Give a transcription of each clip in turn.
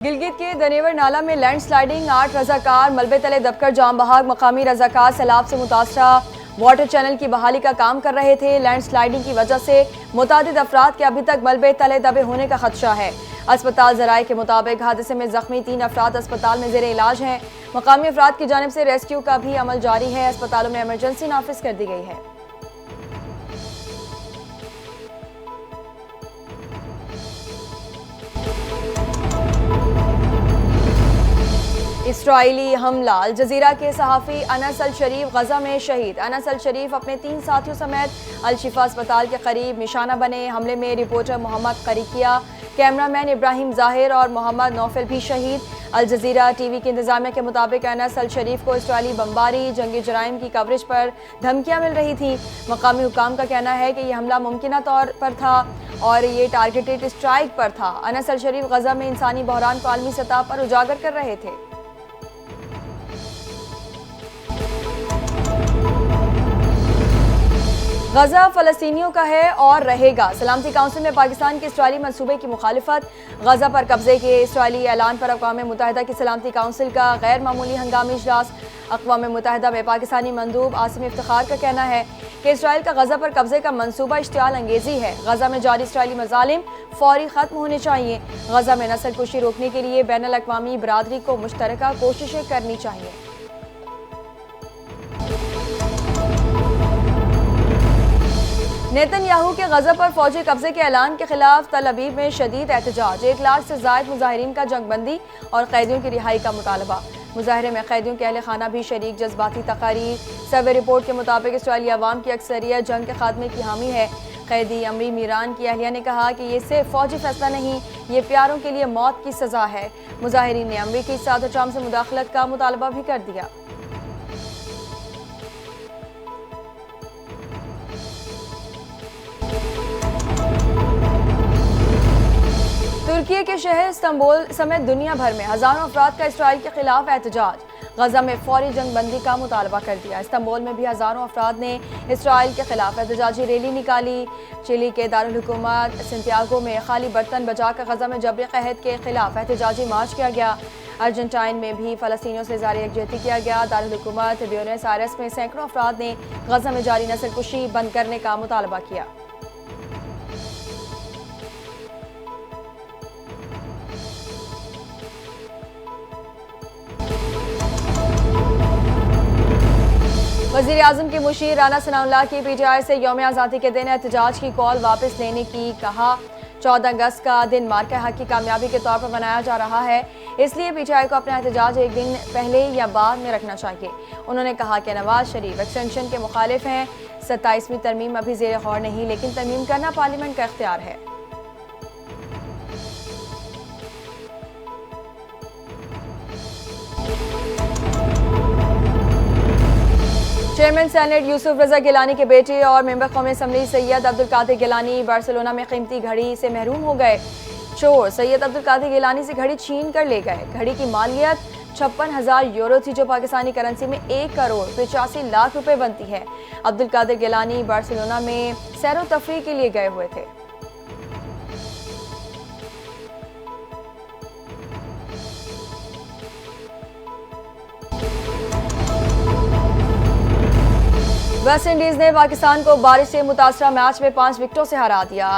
गिलगित के दनेवर नाला में लैंड स्लाइडिंग, 8 रजाकार मलबे तले दबकर जाम बहाक। मकामी रजाकार सैलाब से मुतासरा वाटर चैनल की बहाली का काम कर रहे थे। लैंड स्लाइडिंग की वजह से मुतादिद अफराद के अभी तक मलबे तले दबे होने का खदशा है। अस्पताल जराये के मुताबिक हादसे में जख्मी 3 अफराद अस्पताल में जेर इलाज हैं। मकामी अफराद की जानिब से रेस्क्यू का भी अमल जारी है। अस्पतालों में इमरजेंसी नाफिज कर दी गई है। इस्राइली हमला, अल जजीरा के सहाफ़ी अनस अल शरीफ गजा में शहीद। अनस अल शरीफ अपने 3 साथियों समेत अल शिफा अस्पताल के करीब निशाना बने। हमले में रिपोर्टर मोहम्मद करीकिया, कैमरामैन इब्राहिम जाहिर और मोहम्मद नौफल भी शहीद। अल जजीरा टीवी की इंतजामिया के मुताबिक अनस अल शरीफ को इस्राइली बमबारी, जंगी जराइम की कवरेज पर धमकियाँ मिल रही थी। मकामी हुकाम का कहना है कि यह हमला मुमकिन तौर पर था और ये टारगेटेड स्ट्राइक पर था। अनस अल शरीफ गजा में इंसानी बहरान को आलमी सतह पर उजागर कर रहे थे। गजा फ़लस्तीनियों का है और रहेगा। सलामती काउंसिल में पाकिस्तान के इस्राइली मंसूबे की मुखालिफत। गजा पर कब्जे के इस्राइली ऐलान पर अक़वाम मुत्तहिदा की सलामती काउंसिल का गैर मामूली हंगामी इजलास। अक़वाम मुत्तहिदा में पाकिस्तानी मंदूब आसिम इफ्तिखार का कहना है कि इसराइल का गजा पर कब्जे का मंसूबा इश्तियाल अंगेजी है। गजा में जारी इसराइली मज़ालिम फौरी ख़त्म होने चाहिए। गजा में नस्ल कुशी रोकने के लिए बैनुल अक़वामी बरादरी को मुश्तरका कोशिशें करनी चाहिए। नेतन्याहू के गजा पर फौजी कब्जे के ऐलान के खिलाफ तल अवीव में शदीद एहतजाज। 1 लाख से ज़ायद मुजाहिरीन का जंगबंदी और कैदियों की रिहाई का मुतालबा। मुजाहरे में कैदियों के अहले खाना भी शरीक। जज्बाती तकारीर। सर्वे रिपोर्ट के मुताबिक इसराइली अवाम की अक्सरियत जंग के खात्मे की हामी है। कैदी अमरी मीरान की अहलिया ने कहा कि ये सिर्फ फौजी फैसला नहीं, ये प्यारों के लिए मौत की सज़ा है। मुजाहिरीन ने अमरीकी सादर ट्रम्प से मुदाखलत का मुतालबा भी कर दिया। तुर्की के शहर इस्तांबुल समेत दुनिया भर में हजारों अफराद का इसराइल के खिलाफ एहतजाज। गजा में फौरी जंगबंदी का मुतालबा कर दिया। इस्तांबुल में भी हजारों अफराद ने इसराइल के खिलाफ एहतजाजी रैली निकाली। चिली के दारुल हुकूमत सैंटियागो में खाली बर्तन बजाकर गजा में जबरी कहत के खिलाफ एहतजाजी मार्च किया गया। अर्जेंटाइन में भी फ़लस्तीनियों से जारी यकजहती किया गया। दारुल हुकूमत ब्यूनस आयर्स में सैकड़ों अफराद ने गजा में जारी नस्ल कुशी बंद करने का मुतालबा किया। वज़ीर आज़म की मुशीर राना सनाउल्लाह की PTI से यौम आज़ादी के दिन एहतजाज की कॉल वापस लेने की कहा। 14 अगस्त का दिन मार्का हक की कामयाबी के तौर पर मनाया जा रहा है, इसलिए PTI को अपना एहतजाज एक दिन पहले या बाद में रखना चाहिए। उन्होंने कहा कि नवाज शरीफ एक्सटेंशन के मुखालिफ हैं। 27वीं तरमीम अभी ज़ेर गौर नहीं, लेकिन तरमीम करना पार्लियामेंट का इख्तियार है। चेयरमैन सेनेट यूसुफ रजा गिलानी के बेटे और मेंबर कौमी असम्बली सैयद अब्दुल कादिर गिलानी बार्सिलोना में कीमती घड़ी से महरूम हो गए। चोर सैयद अब्दुल कादिर गिलानी से घड़ी छीन कर ले गए। घड़ी की मालियत 56,000 यूरो थी, जो पाकिस्तानी करेंसी में 1 करोड़ 85 लाख रुपए बनती है। अब्दुल कादिर गिलानी बार्सिलोना में सैर व तफरीह के लिए गए हुए थे। वेस्ट इंडीज ने पाकिस्तान को बारिश से मुतासरा मैच में 5 विकेटों से हरा दिया।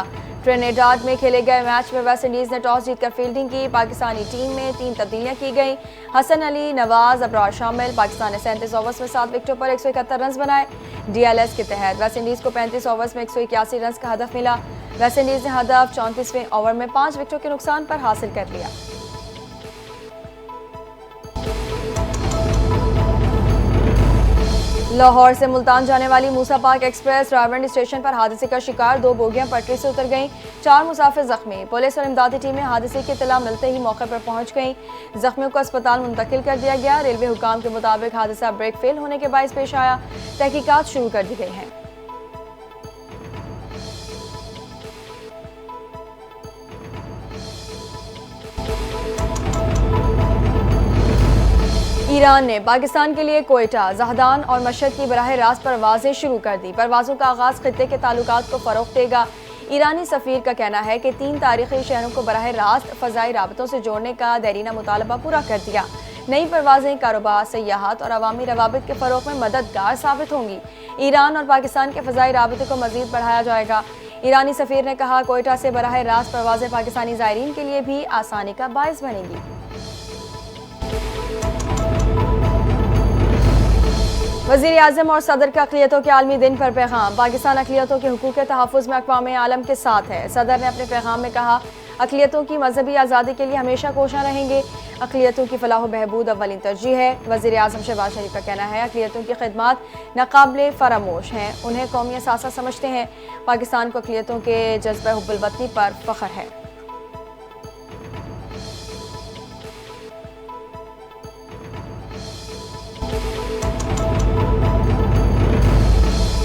ट्रिनिडाद में खेले गए मैच में वेस्ट इंडीज ने टॉस जीतकर फील्डिंग की। पाकिस्तानी टीम में 3 तब्दीलियां की गई। हसन अली, नवाज, अबरार शामिल। पाकिस्तान ने 37 ओवर्स में 7 विकेटों पर 171 रन बनाए। DLS के तहत वेस्ट इंडीज को 35 ओवर्स में 181 रन का हदफ मिला। वेस्ट इंडीज ने हदफ 34वें ओवर में 5 विकेटों के नुकसान पर हासिल कर लिया। लाहौर से मुल्तान जाने वाली मूसा पाक एक्सप्रेस रावलपिंडी स्टेशन पर हादसे का शिकार। 2 बोगियां पटरी से उतर गईं। 4 मुसाफिर जख्मी। पुलिस और इमदादी टीमें हादसे की इत्तला मिलते ही मौके पर पहुंच गईं। जख्मियों को अस्पताल मुंतकिल कर दिया गया। रेलवे हुकाम के मुताबिक हादसा ब्रेक फेल होने के बायस पेश आया। तहकीकात शुरू कर दी गई हैं। ईरान ने पाकिस्तान के लिए कोयटा, जहदान और मशहद की बराह रास्त परवाजें शुरू कर दी। परवाजों का आगाज खित्ते के ताल्लुकात को फरोग देगा। ईरानी सफ़ीर का कहना है कि 3 तारीखी शहरों को बराह रास्त फ़ज़ाई राबतों से जोड़ने का देरीना मुतालबा पूरा कर दिया। नई परवाज़ें कारोबार, सयाहत और अवामी रवाबित के फ़रोग़ में मददगार साबित होंगी। ईरान और पाकिस्तान के फ़ज़ाई राबते को मज़ीद बढ़ाया जाएगा। ईरानी सफ़ीर ने कहा, कोयटा से बराह रास्त परवाज़ें पाकिस्तानी ज़ायरीन के लिए भी आसानी का बाइस बनेंगी। वज़ीर आज़म और सदर के अक़लियतों के आलमी दिन पर पैगाम। पाकिस्तान अक़लियतों के हुकूक़ के तहफ़्फ़ुज़ में अक़वाम आलम के साथ है। सदर ने अपने पैगाम में कहा, अक़लियतों की मजहबी आज़ादी के लिए हमेशा कोशिश रहेंगे। अक़लियतों की फ़लाह व बहबूद अव्वलीन तरजीह है। वज़ीर आज़म शहबाज शरीफ का कहना है, अक़लियतों की खिदमत नाक़ाबिले फ़रामोश हैं, उन्हें कौमी असासा समझते हैं। पाकिस्तान को अक़लियतों के जज्बे हुब्बुल वतनी पर फ़ख्र है।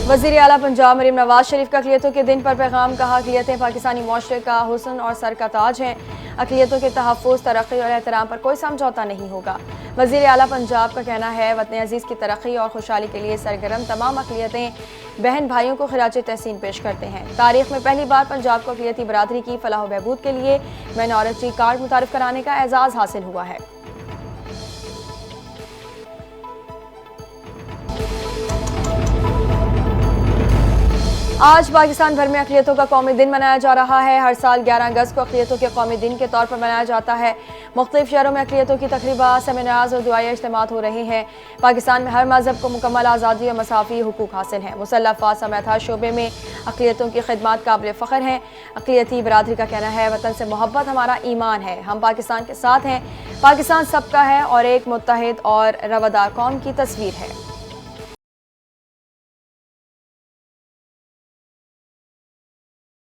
वज़ीर आला पंजाब मरीम नवाज शरीफ का अक़लियतों के दिन पर पैगाम। कहा, अक़लियतें पाकिस्तानी मुआशरे का हुस्न और सर का ताज हैं। अक़लियतों के तहफ़्फ़ुज़, तरक्की और एहतराम पर कोई समझौता नहीं होगा। वज़ीर आला पंजाब का कहना है, वतन अज़ीज़ की तरक्की और खुशहाली के लिए सरगर्म तमाम अक़लियतें बहन भाइयों को खिराज तहसीन पेश करते हैं। तारीख़ में पहली बार पंजाब को अक़लियती बरादरी की फ़लाह व बहबूद के लिए माइनॉरिटी कार्ड मुतारिफ़ कराने का एज़ाज़ हासिल हुआ है। आज पाकिस्तान भर में अक़लियतों का कौमी दिन मनाया जा रहा है। हर साल 11 अगस्त को अक़लियतों के कौमी दिन के तौर पर मनाया जाता है। मुख्तलिफ शहरों में अक़लियतों की तक़रीबात, सेमिनार्स और दुआया इज्तिमात हो रहे हैं। पाकिस्तान में हर मज़हब को मुकम्मल आज़ादी और मसाफ़ी हुकूक हासिल हैं। मुसल्लह अफ़वाज समेत हर शोबे में अक़लियतों की खिदमत काबिल फ़ख्र हैं। अक़लियती बरादरी का कहना है, वतन से मोहब्बत हमारा ईमान है, हम पाकिस्तान के साथ हैं। पाकिस्तान सबका है और एक मुत्तहिद और रवादार कौम की तस्वीर है।